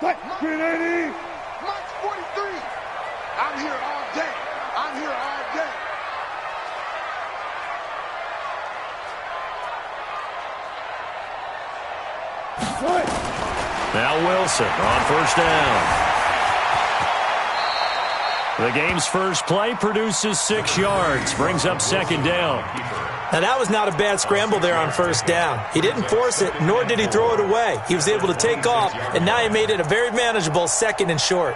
380. Mike 43. I'm here all day. I'm here all day. Now Wilson on first down. The game's first play produces 6 yards, brings up second down. Now, that was not a bad scramble there on first down. He didn't force it, nor did he throw it away. He was able to take off, and now he made it a very manageable second and short.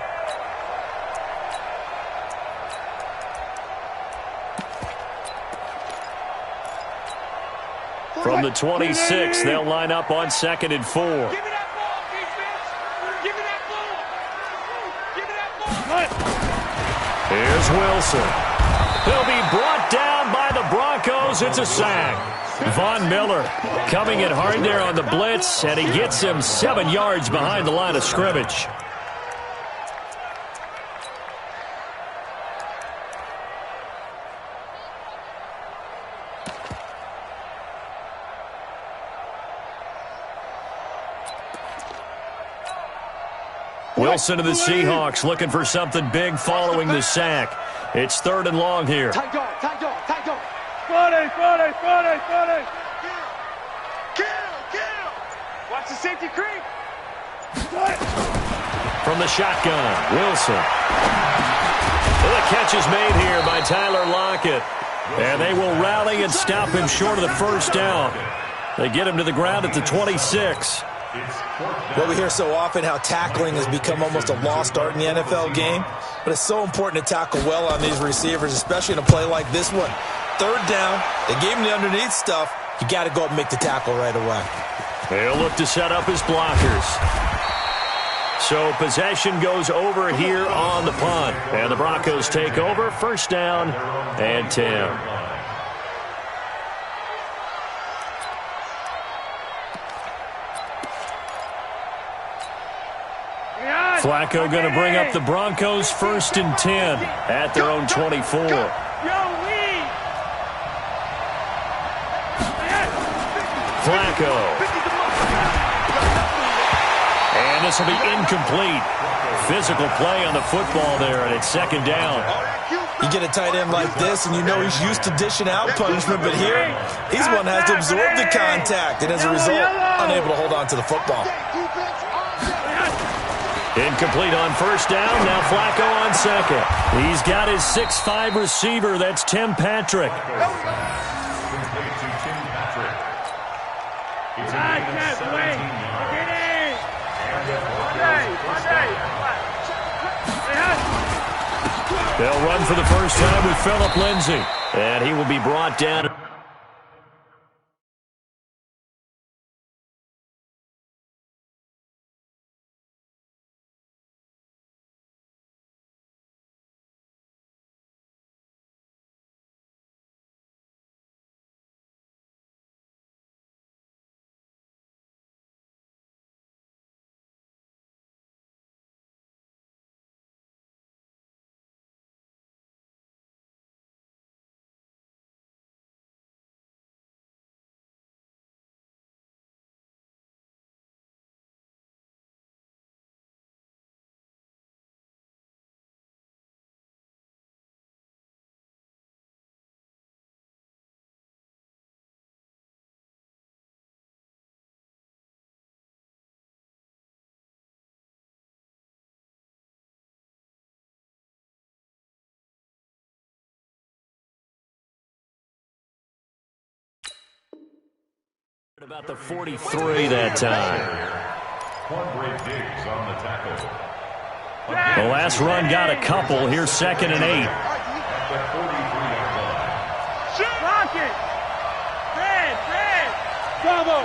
From the 26, they'll line up on 2nd and 4. Give me that ball, defense. Give me that ball. Give me that ball. Here's Wilson. He'll be brought down by the Broncos. It's a sack. Von Miller coming in hard there on the blitz, and he gets him 7 yards behind the line of scrimmage. Wilson to the Seahawks looking for something big following the sack. It's 3rd and long here. Tight dog, tight dog, tight dog. 40. Kill. Watch the safety creep. From the shotgun, Wilson. Well, the catch is made here by Tyler Lockett. And they will rally and stop him short of the first down. They get him to the ground at the 26. Well, we hear so often how tackling has become almost a lost art in the NFL game, but it's so important to tackle well on these receivers, especially in a play like this one. 3rd down, they gave him the underneath stuff. You got to go up and make the tackle right away. They'll look to set up his blockers. So possession goes over here on the punt, and the Broncos take over. 1st down and 10. Flacco going to bring up the Broncos 1st and 10 at their own 24. Flacco. And this will be incomplete. Physical play on the football there, and it's 2nd down. You get a tight end like this, and you know he's used to dishing out punishment, but here, he's one that has to absorb the contact, and as a result, unable to hold on to the football. Incomplete on 1st down. Now Flacco on 2nd. He's got his 6'5" receiver. That's Tim Patrick. They'll run for the first time with Phillip Lindsay. And he will be brought down. About the 43 that time. The last run got a couple. Here's 2nd and 8. Block it. Red. Bravo.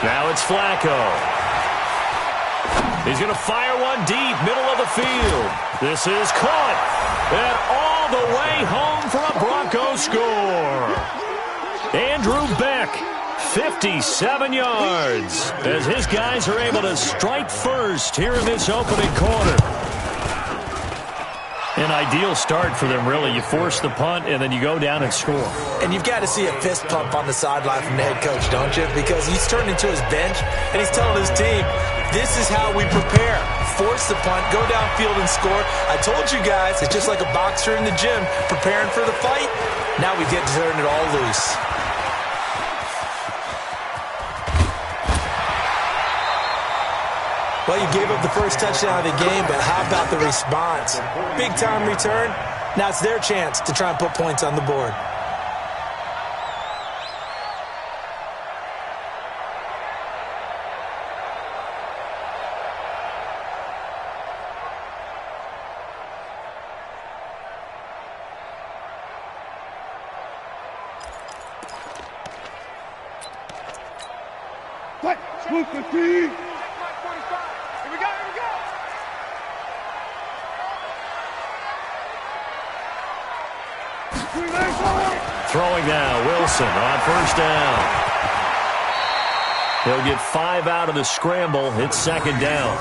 Now it's Flacco. He's going to fire one deep, middle of the field. This is caught. And all the way home for a Broncos score. Andrew Beck, 57 yards, as his guys are able to strike first here in this opening quarter. An ideal start for them, really. You force the punt, and then you go down and score. And you've got to see a fist pump on the sideline from the head coach, don't you? Because he's turned into his bench, and he's telling his team, this is how we prepare. Force the punt, go downfield and score. I told you guys, it's just like a boxer in the gym preparing for the fight. Now we get to turn it all loose. Well, you gave up the first touchdown of the game, but how about the response? Big-time return. Now it's their chance to try and put points on the board. Throwing now, Wilson on first down. He'll get 5 out of the scramble. It's second down.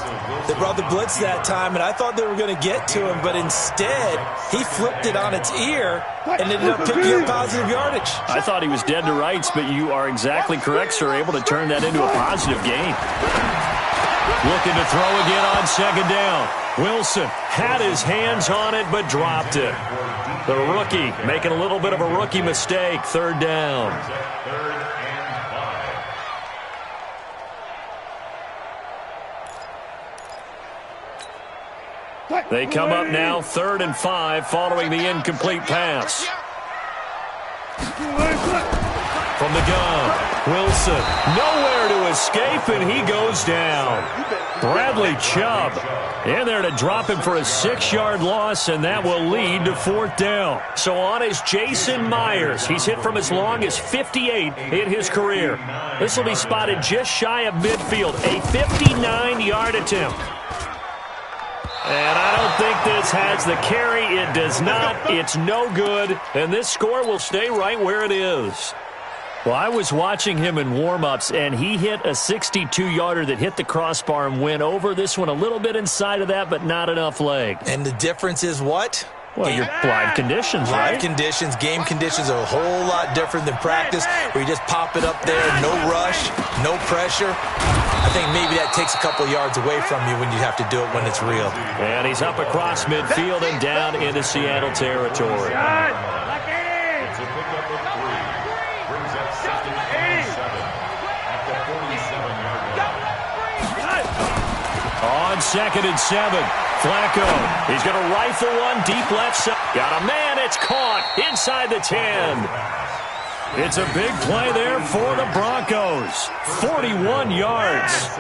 They brought the blitz that time, and I thought they were going to get to him, but instead, he flipped it on its ear and ended up picking up positive yardage. I thought he was dead to rights, but you are exactly correct, sir. Able to turn that into a positive gain. Looking to throw again on second down. Wilson had his hands on it, but dropped it. The rookie making a little bit of a rookie mistake. Third down. They come up now 3rd and 5 following the incomplete pass. From the gun, Wilson nowhere to escape, and he goes down. Bradley Chubb in there to drop him for a 6-yard loss, and that will lead to 4th down. So on is Jason Myers. He's hit from as long as 58 in his career. This will be spotted just shy of midfield, a 59-yard attempt. And I don't think this has the carry. It does not. It's no good. And this score will stay right where it is. Well, I was watching him in warm-ups, and he hit a 62-yarder that hit the crossbar and went over. This one a little bit inside of that, but not enough leg. And the difference is what? Well, your live conditions, right? Live conditions, game conditions are a whole lot different than practice, where you just pop it up there, no rush, no pressure. I think maybe that takes a couple yards away from you when you have to do it when it's real. And he's up across midfield and down into Seattle territory. On 2nd and 7, Flacco. He's going to rifle one deep left side. Got a man. It's caught inside the 10. It's a big play there for the Broncos. 41 yards.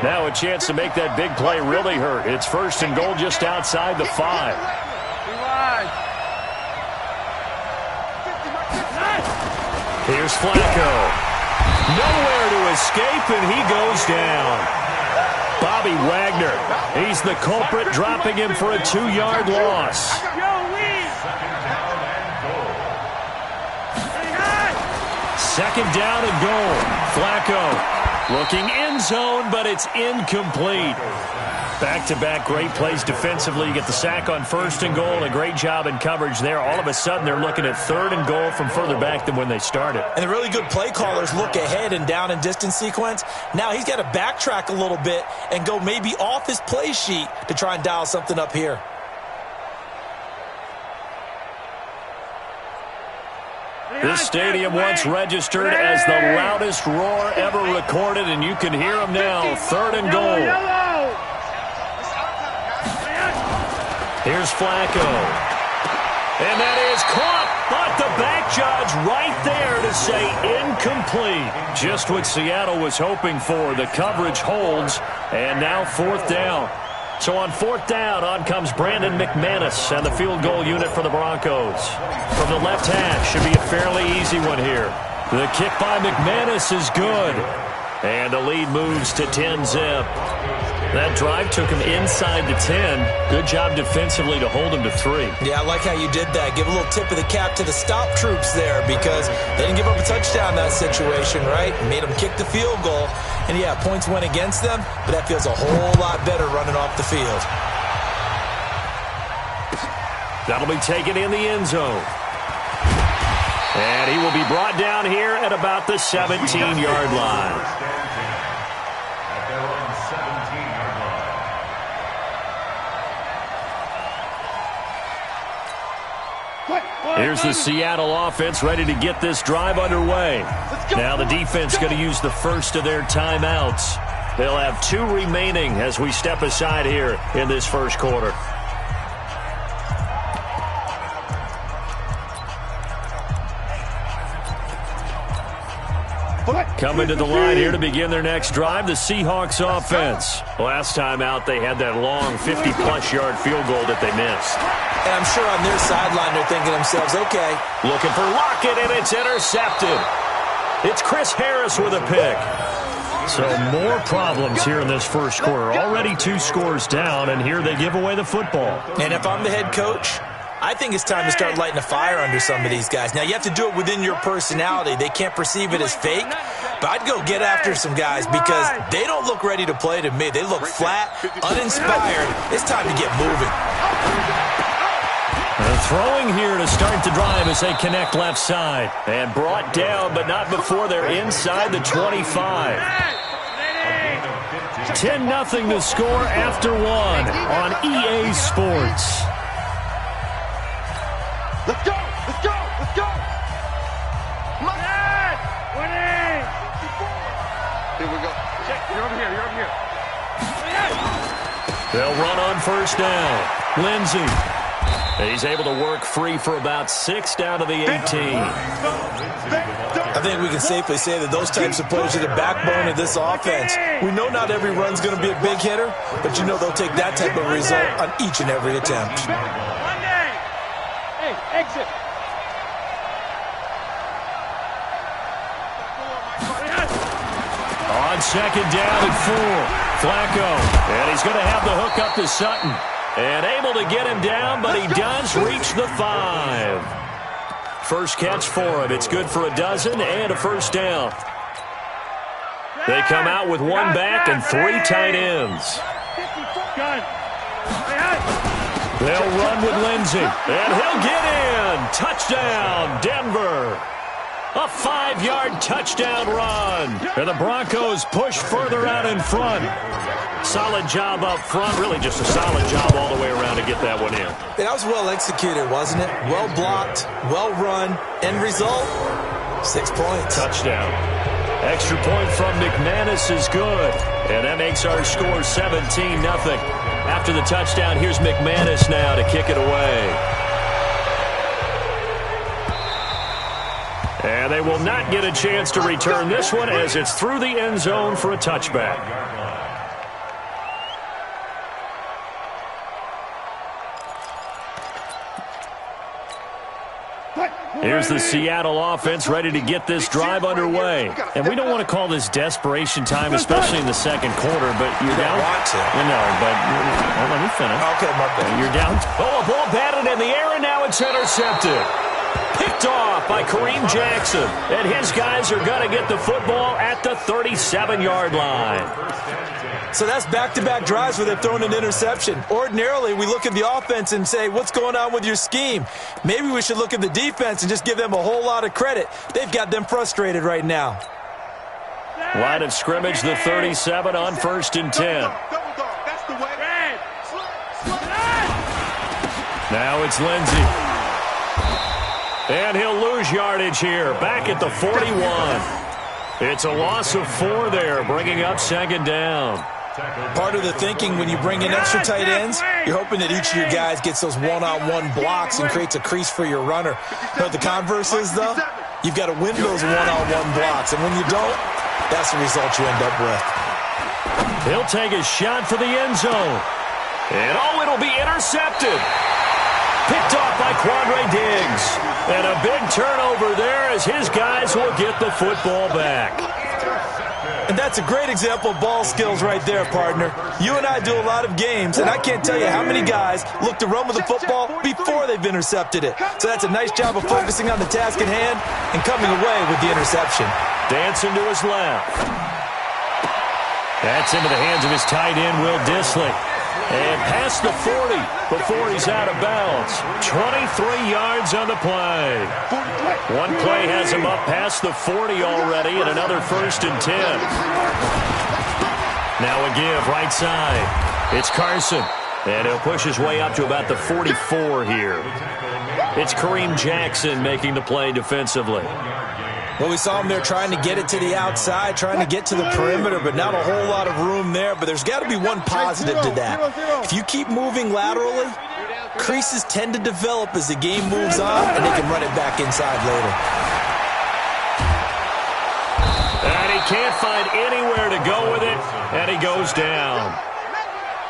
Now a chance to make that big play really hurt. It's 1st and goal just outside the 5. Here's Flacco. Nowhere to escape, and he goes down. Bobby Wagner, he's the culprit, dropping him for a 2-yard loss. Second down and goal. Flacco looking end zone, but it's incomplete. Back-to-back great plays defensively. You get the sack on 1st and goal. A great job in coverage there. All of a sudden, they're looking at 3rd and goal from further back than when they started. And the really good play callers look ahead and down and distance sequence. Now he's got to backtrack a little bit and go maybe off his play sheet to try and dial something up here. This stadium once registered as the loudest roar ever recorded, and you can hear him now. 3rd and goal. Here's Flacco. And that is caught, but the back judge right there to say incomplete. Just what Seattle was hoping for. The coverage holds, and now 4th down. So on 4th down, on comes Brandon McManus and the field goal unit for the Broncos. From the left hash, should be a fairly easy one here. The kick by McManus is good. And the lead moves to 10-zip. That drive took him inside the 10. Good job defensively to hold him to 3. Yeah, I like how you did that. Give a little tip of the cap to the stop troops there, because they didn't give up a touchdown in that situation, right? Made them kick the field goal. And yeah, points went against them, but that feels a whole lot better running off the field. That'll be taken in the end zone. And he will be brought down here at about the 17-yard line. Here's the Seattle offense ready to get this drive underway. Now the defense going to use the first of their timeouts. They'll have 2 remaining as we step aside here in this first quarter. Coming to the line here to begin their next drive, the Seahawks offense. Last time out, they had that long 50-plus yard field goal that they missed. And I'm sure on their sideline they're thinking to themselves, okay. Looking for Lockett, and it's intercepted. It's Chris Harris with a pick. So more problems here in this first quarter. Already 2 scores down, and here they give away the football. And if I'm the head coach, I think it's time to start lighting a fire under some of these guys. Now, you have to do it within your personality. They can't perceive it as fake. But I'd go get after some guys because they don't look ready to play to me. They look flat, uninspired. It's time to get moving. Throwing here to start the drive as they connect left side. And brought down, but not before they're inside the 25. 10-0 to score after 1 on EA Sports. Let's go! Let's go! Let's go! Come on! Winning! Here we go. Check. You're over here. You're over here. They'll run on first down. Lindsey. He's able to work free for about 6 down to the 18. I think we can safely say that those types of plays are the backbone of this offense. We know not every run's going to be a big hitter, but you know they'll take that type of result on each and every attempt. Hey, exit. On second down and 4. Flacco. And he's going to have the hook up to Sutton. And able to get him down, but he does reach the 5. First catch for him. It's good for a dozen and a first down. They come out with 1 back and 3 tight ends. They'll run with Lindsey, and he'll get in. Touchdown, Denver. A 5-yard touchdown run. And the Broncos push further out in front. Solid job up front. Really just a solid job all the way around to get that one in. That was well executed, wasn't it? Well blocked, well run. End result, 6 points. Touchdown. Extra point from McManus is good. And that makes our score 17-0. After the touchdown, here's McManus now to kick it away. And they will not get a chance to return this one as it's through the end zone for a touchback. Here's the Seattle offense ready to get this drive underway. And we don't want to call this desperation time, especially in the second quarter, but you're down. No, but let me finish. Okay, my bad. You're down. Oh, a ball batted in the air, and now it's intercepted. Picked off by Kareem Jackson. And his guys are going to get the football at the 37-yard line. So that's back-to-back drives where they've thrown an interception. Ordinarily, we look at the offense and say, what's going on with your scheme? Maybe we should look at the defense and just give them a whole lot of credit. They've got them frustrated right now. Line of scrimmage, the 37 on 1st and 10. Now it's Lindsey. And he'll lose yardage here, back at the 41. It's a loss of 4 there, bringing up second down. Part of the thinking when you bring in extra tight ends, you're hoping that each of your guys gets those one-on-one blocks and creates a crease for your runner. But the converse is, though, you've got to win those one-on-one blocks. And when you don't, that's the result you end up with. He'll take a shot for the end zone. And, oh, it'll be intercepted. Picked off by Quandre Diggs. And a big turnover there as his guys will get the football back. And that's a great example of ball skills right there, partner. You and I do a lot of games, and I can't tell you how many guys look to run with the football before they've intercepted it. So that's a nice job of focusing on the task at hand and coming away with the interception. Dancing to his left. That's into the hands of his tight end, Will Dissly. And past the 40 before he's out of bounds. 23 yards on the play. One play has him up past the 40 already, and another 1st and 10. Now a give right side. It's Carson. And he'll push his way up to about the 44 here. It's Kareem Jackson making the play defensively. Well, we saw him there trying to get it to the outside, trying to get to the perimeter, but not a whole lot of room there. But there's got to be one positive to that. If you keep moving laterally, creases tend to develop as the game moves on, and they can run it back inside later. And he can't find anywhere to go with it, and he goes down.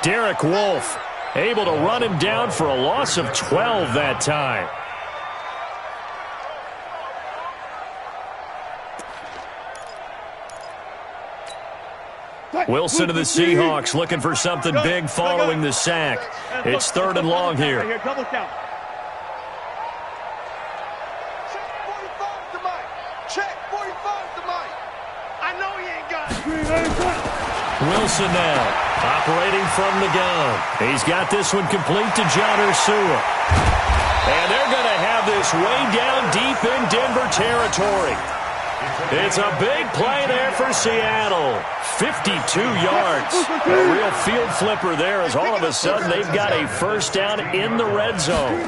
Derek Wolfe able to run him down for a loss of 12 that time. Wilson of the Seahawks looking for something big following the sack. It's 3rd and long here. Double count. Check 45 to Mike. I know he ain't got it. Wilson now operating from the gun. He's got this one complete to John Ursua. And they're going to have this way down deep in Denver territory. It's a big play there for Seattle. 52 yards. A real field flipper there as all of a sudden they've got a 1st down in the red zone.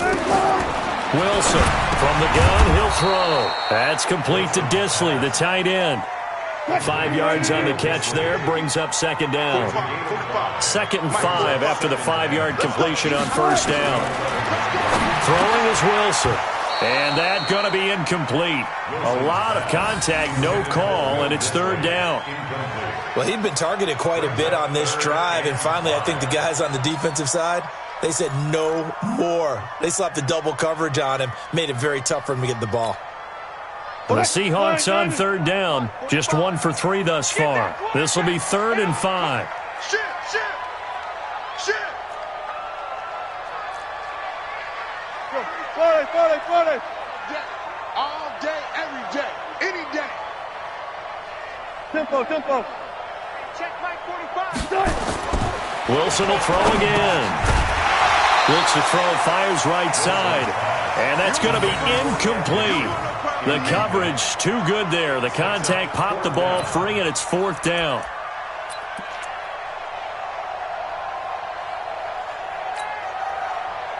Wilson from the gun, he'll throw. That's complete to Disley, the tight end. 5 yards on the catch there, brings up 2nd down. 2nd and 5 after the 5-yard completion on 1st down. Throwing is Wilson. And that's going to be incomplete. A lot of contact, no call, and it's 3rd down. Well, he'd been targeted quite a bit on this drive, and finally I think the guys on the defensive side, they said no more. They slapped the double coverage on him, made it very tough for him to get the ball. The Seahawks on 3rd down, just 1 for 3 thus far. This will be 3rd and 5. Shit. Forty. All day, every day, any day. Tempo. Check Mike 45. Wilson will throw again. Looks to throw, fires right side. And that's going to be incomplete. The coverage too good there. The contact popped the ball free, and it's 4th down.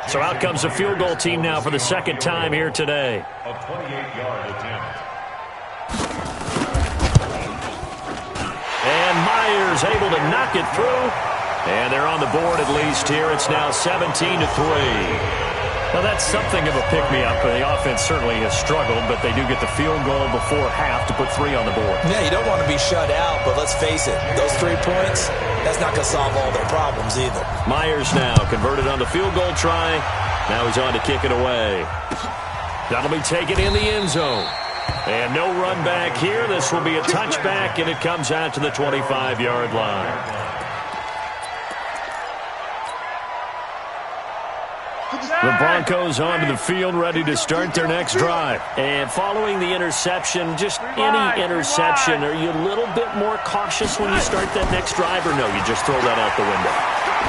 So out comes the field goal team now for the 2nd time here today. A 28-yard attempt. And Myers able to knock it through. And they're on the board at least here. It's now 17-3. Well, that's something of a pick-me-up. The offense certainly has struggled, but they do get the field goal before half to put 3 on the board. Yeah, you don't want to be shut out, but let's face it, those 3 points, that's not going to solve all their problems either. Myers now converted on the field goal try. Now he's on to kick it away. That'll be taken in the end zone. And no run back here. This will be a touchback, and it comes out to the 25-yard line. The Broncos onto the field, ready to start their next drive. And following the interception, just any interception, are you a little bit more cautious when you start that next drive, or no, you just throw that out the window?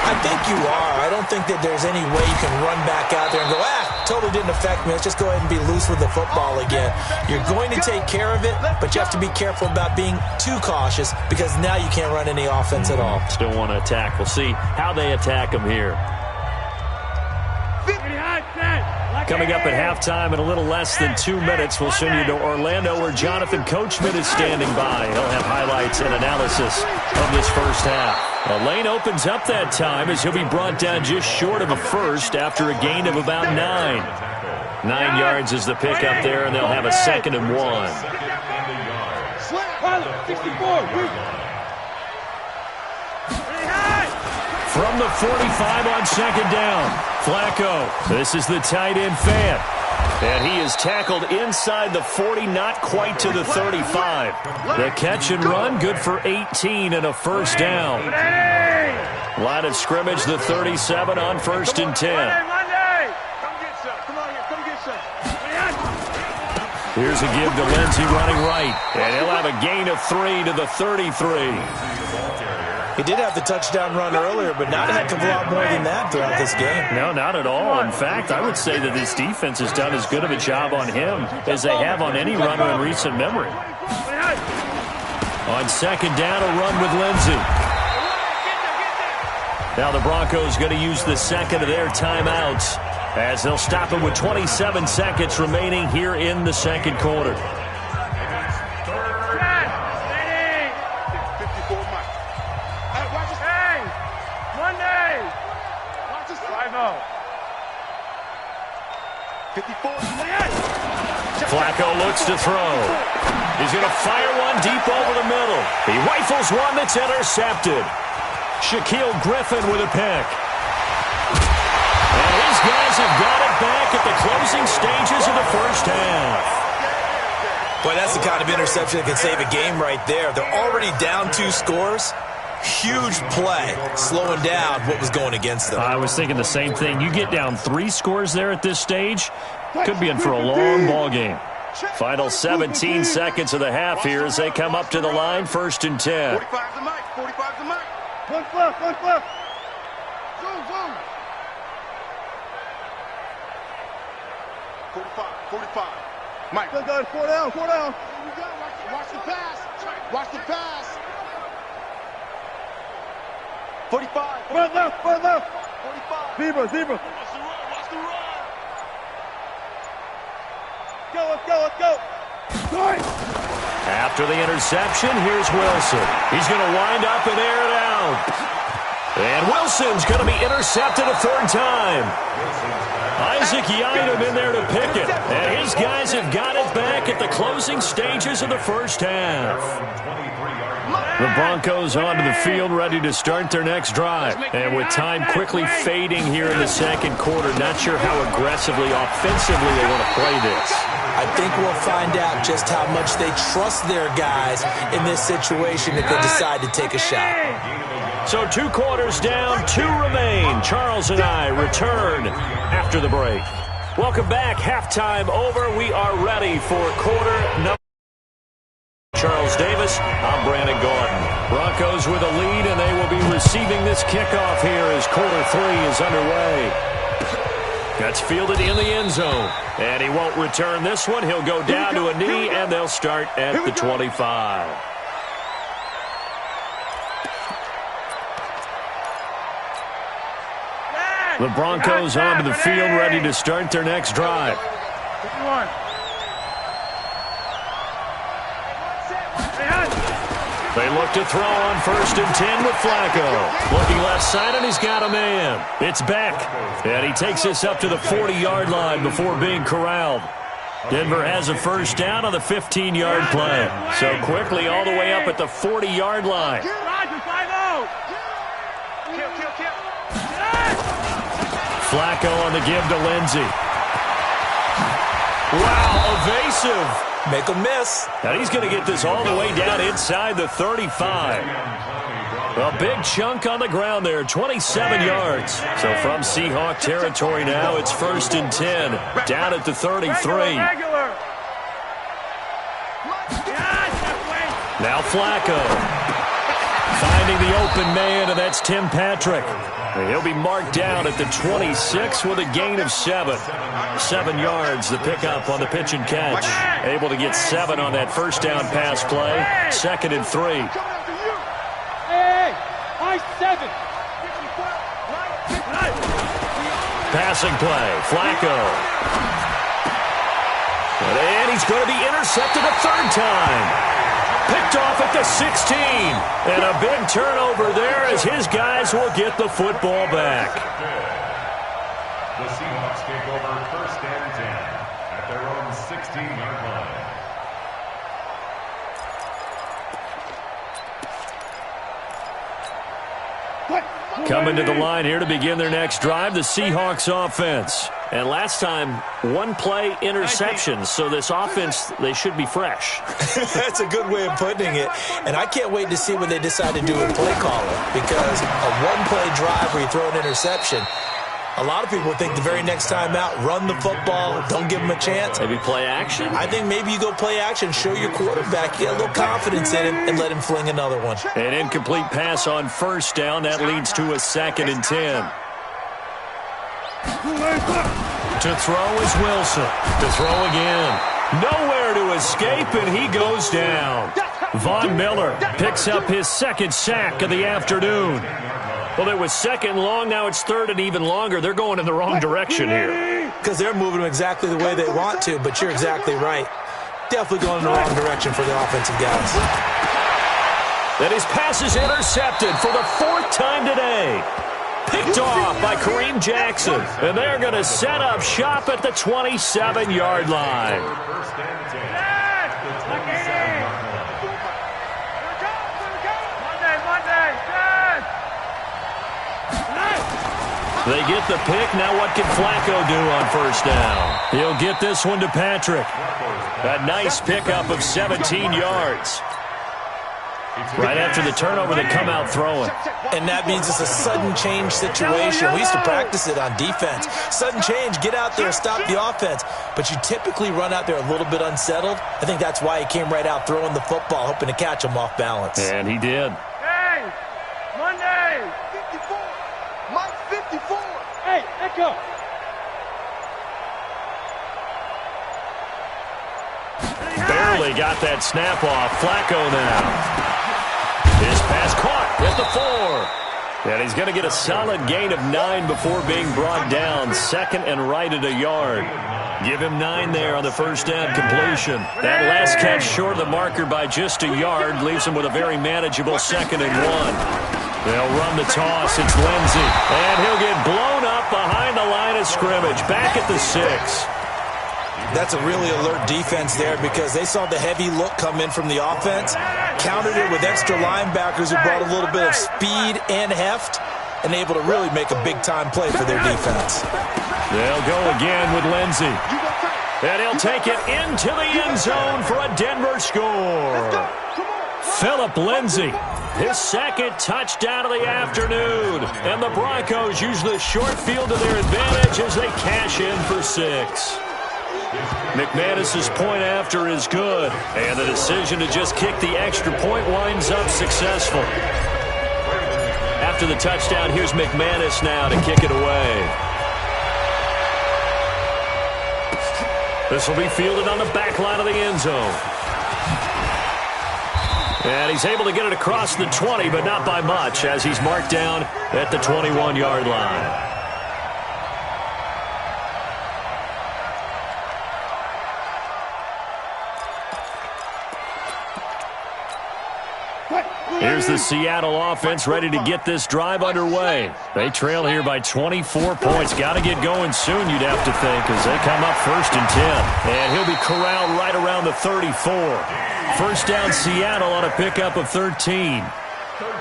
I think you are. I don't think that there's any way you can run back out there and go, totally didn't affect me. Let's just go ahead and be loose with the football again. You're going to take care of it, but you have to be careful about being too cautious because now you can't run any offense at all. Still want to attack. We'll see how they attack them here. Coming up at halftime in a little less than 2 minutes, we'll send you to Orlando where Jonathan Coachman is standing by. He'll have highlights and analysis of this first half. A lane opens up that time as he'll be brought down just short of a first after a gain of about 9. 9 yards is the pickup there, and they'll have a 2nd and 1. From the 45 on 2nd down, Flacco. This is the tight end fan. And he is tackled inside the 40, not quite to the 35. The catch and run, good for 18 and a 1st down. Line of scrimmage, the 37 on 1st and 10. Here's a give to Lindsey running right. And he'll have a gain of 3 to the 33. He did have the touchdown run earlier, but not a heck of a lot more than that throughout this game. No, not at all. In fact, I would say that this defense has done as good of a job on him as they have on any runner in recent memory. On second down, a run with Lindsey. Now the Broncos going to use the second of their timeouts as they'll stop it with 27 seconds remaining here in the second quarter. Flacco looks to throw. He's going to fire one deep over the middle. He rifles one that's intercepted. Shaquille Griffin with a pick. And his guys have got it back at the closing stages of the first half. Boy, that's the kind of interception that can save a game right there. They're already down 2 scores. Huge play, slowing down what was going against them. I was thinking the same thing. You get down 3 scores there at this stage, could be in for a long ball game. Final 17 seconds of the half here as they come up to the line, 1st and 10. 45 to Mike, 45 to Mike. One flip. Zoom. 45. Mike. Good, 4 down. Watch the pass. 45. Front left. 45. Zebra. Watch the run. Let's go. Nice. After the interception, here's Wilson. He's going to wind up and air it out. And Wilson's going to be intercepted a 3rd time. Isaac Yiadom in there to pick it. And his guys have got it back at the closing stages of the first half. The Broncos onto the field ready to start their next drive. And with time quickly fading here in the second quarter, not sure how aggressively, offensively they want to play this. I think we'll find out just how much they trust their guys in this situation if they decide to take a shot. So 2 quarters down, 2 remain. Charles and I return after the break. Welcome back. Halftime over. We are ready for quarter number. Charles Davis, I'm Brandon Gordon. Broncos with a lead, and they will be receiving this kickoff here as quarter 3 is underway. That's fielded in the end zone. And he won't return this one. He'll go down to a knee, and they'll start at the 25. The Broncos onto the field ready to start their next drive. They look to throw on 1st and 10 with Flacco. Looking left side, and he's got a man. It's Beck. And he takes this up to the 40-yard line before being corralled. Denver has a first down on the 15-yard play. So quickly all the way up at the 40-yard line. Flacco on the give to Lindsey. Wow, evasive. Make a miss. Now he's going to get this all the way down inside the 35. A big chunk on the ground there, 27 yards. So from Seahawk territory now, it's 1st and 10, down at the 33. Now Flacco finding the open man, and that's Tim Patrick. He'll be marked down at the 26 with a gain of 7. 7 yards, the pickup on the pitch and catch. Able to get 7 on that first down pass play. 2nd and 3. Passing play, Flacco. And he's going to be intercepted a 3rd time. Picked off at the 16. And a big turnover there as his guys will get the football back. The Seahawks take over 1st and 10 at their own 16-yard line. Coming to the line here to begin their next drive, the Seahawks offense. And last time, 1-play interception, so this offense, they should be fresh. That's a good way of putting it. And I can't wait to see what they decide to do with play calling, because a 1-play drive where you throw an interception, A lot of people think the very next time out, run the football, don't give him a chance. Maybe play action? I think maybe you go play action, show your quarterback, get a little confidence in him, and let him fling another one. An incomplete pass on first down. That leads to a 2nd and 10. To throw is Wilson. To throw again. Nowhere to escape, and he goes down. Von Miller picks up his 2nd sack of the afternoon. Well, it was 2nd long. Now it's 3rd and even longer. They're going in the wrong direction here. Because they're moving them exactly the way they want to, but you're exactly right. Definitely going in the wrong direction for the offensive guys. And his pass is intercepted for the 4th time today. Picked off by Kareem Jackson. And they're going to set up shop at the 27-yard line. They get the pick. Now what can Flacco do on first down? He'll get this one to Patrick. A nice pickup of 17 yards. Right after the turnover, they come out throwing. And that means it's a sudden change situation. We used to practice it on defense. Sudden change, get out there, stop the offense. But you typically run out there a little bit unsettled. I think that's why he came right out throwing the football, hoping to catch him off balance. And he did. Hey, Monday, 54. Mike 54. Hey, echo. Barely got that snap off. Flacco now. His pass caught at the 4. And he's going to get a solid gain of 9 before being brought down. 2nd and right at a yard. Give him 9 there on the first down completion. That last catch short of the marker by just a yard leaves him with a very manageable 2nd and 1. They'll run the toss. It's Lindsey. And he'll get blown up behind the line of scrimmage. Back at the 6. That's a really alert defense there because they saw the heavy look come in from the offense, countered it with extra linebackers who brought a little bit of speed and heft, and able to really make a big-time play for their defense. They'll go again with Lindsey. And he'll take it into the end zone for a Denver score. Phillip Lindsey, his 2nd touchdown of the afternoon. And the Broncos use the short field to their advantage as they cash in for 6. McManus's point after is good, and the decision to just kick the extra point winds up successful. After the touchdown, here's McManus now to kick it away. This will be fielded on the back line of the end zone. And he's able to get it across the 20, but not by much, as he's marked down at the 21-yard line. Here's the Seattle offense ready to get this drive underway. They trail here by 24 points. Got to get going soon, you'd have to think, as they come up 1st and 10. And he'll be corralled right around the 34. First down Seattle on a pickup of 13.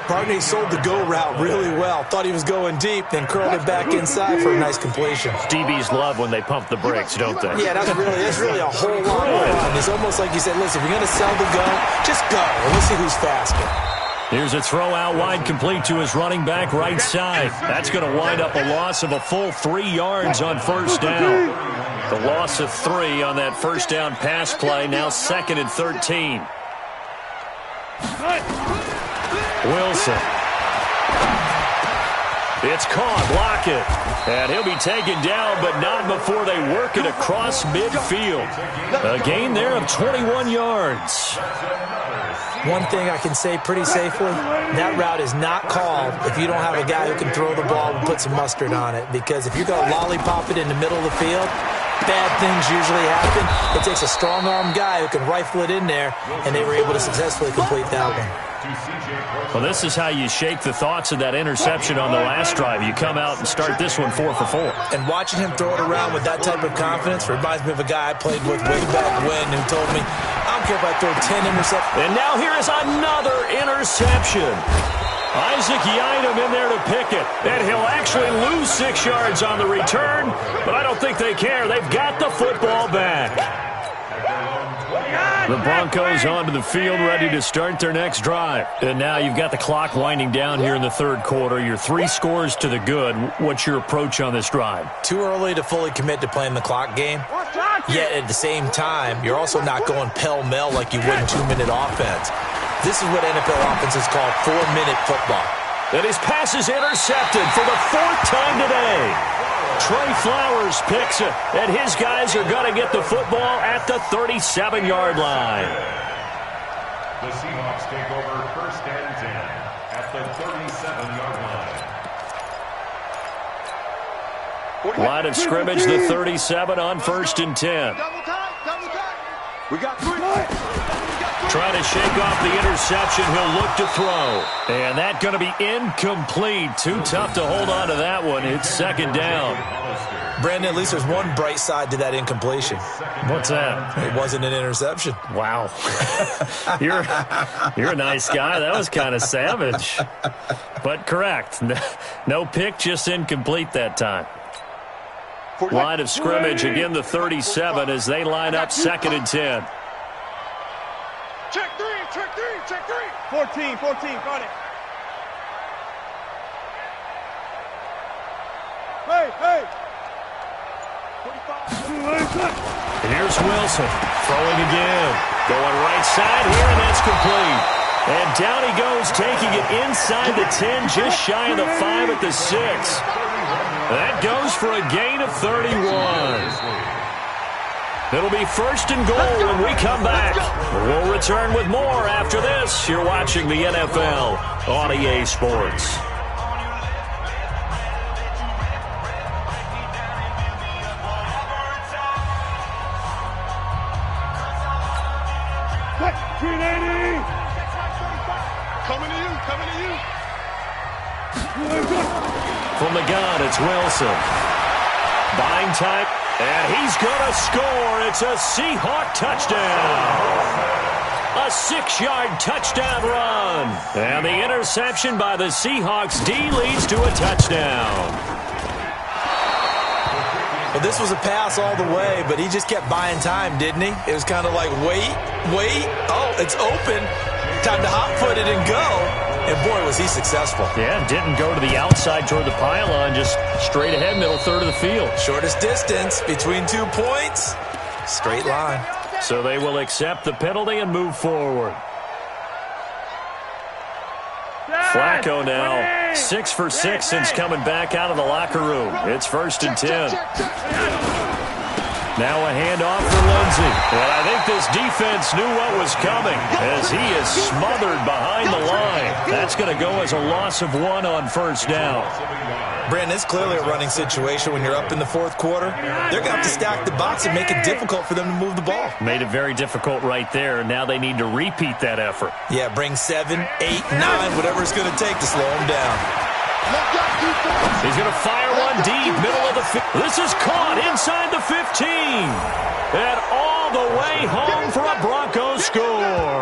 Barney sold the go route really well. Thought he was going deep, then curled it back inside for a nice completion. DBs love when they pump the brakes, don't they? Yeah, that's really a whole lot of fun. It's almost like you said, listen, if you're going to sell the go, just go, and we'll see who's faster. Here's a throw out wide complete to his running back right side. That's going to wind up a loss of a full 3 yards on first down. The loss of 3 on that first down pass play, now 2nd and 13. Wilson. It's caught, Lockett. And he'll be taken down, but not before they work it across midfield. A gain there of 21 yards. One thing I can say pretty safely, that route is not called if you don't have a guy who can throw the ball and put some mustard on it. Because if you're going to lollipop it in the middle of the field, bad things usually happen. It takes a strong-arm guy who can rifle it in there, and they were able to successfully complete that one. Well, this is how you shake the thoughts of that interception on the last drive. You come out and start this one 4 for 4. And watching him throw it around with that type of confidence reminds me of a guy I played with way back when who told me, I don't care if I throw 10 interceptions. And now here is another interception. Isaac Yiadom in there to pick it. And he'll actually lose 6 yards on the return, but I don't think they care. They've got the football back. The Broncos onto the field, ready to start their next drive. And now you've got the clock winding down here in the third quarter. You're 3 scores to the good. What's your approach on this drive? Too early to fully commit to playing the clock game. Yet at the same time, you're also not going pell-mell like you would in 2-minute offense. This is what NFL offenses call 4-minute football. And his pass is intercepted for the 4th time today. Trey Flowers picks it, and his guys are going to get the football at the 37-yard line. The Seahawks take over 1st and 10 at the 37-yard line. Line of scrimmage, the 37 on 1st and 10. We got 3. Trying to shake off the interception. He'll look to throw. And that's going to be incomplete. Too tough to hold on to that one. It's 2nd down. Brandon, at least there's one bright side to that incompletion. What's that? It wasn't an interception. Wow. You're a nice guy. That was kind of savage. But correct. No pick, just incomplete that time. Line of scrimmage, again the 37 as they line up 2nd and 10. Check 3, check 3, check 3. 14, got it. Hey. 45. And here's Wilson throwing again. Going right side here, and that's complete. And down he goes, taking it inside the 10, just shy of the 5 at the 6. That goes for a gain of 31. It'll be 1st and goal when we come back. We'll return with more after this. You're watching the NFL on EA Sports. Coming to you. From the gun, it's Wilson. Buying time, and he's going to score. It's a Seahawk touchdown. A 6-yard touchdown run. And the interception by the Seahawks D leads to a touchdown. Well, this was a pass all the way, but he just kept buying time, didn't he? It was kind of like, wait. Oh, it's open. Time to hot-foot it and go. And, boy, was he successful. Yeah, didn't go to the outside toward the pylon, just straight ahead, middle third of the field. Shortest distance between 2 points. Straight line. So they will accept the penalty and move forward. Flacco now 6 for 6 since coming back out of the locker room. It's 1st and 10. Now a handoff for Lindsey. And I think this defense knew what was coming as he is smothered behind the line. That's going to go as a loss of 1 on 1st down. Brandon, it's clearly a running situation when you're up in the 4th quarter. They're going to have to stack the box and make it difficult for them to move the ball. Made it very difficult right there. Now they need to repeat that effort. Yeah, bring 7, 8, 9, whatever it's going to take to slow them down. He's going to fire one deep, middle of the field. This is caught inside the 15. And all the way home for a Broncos score.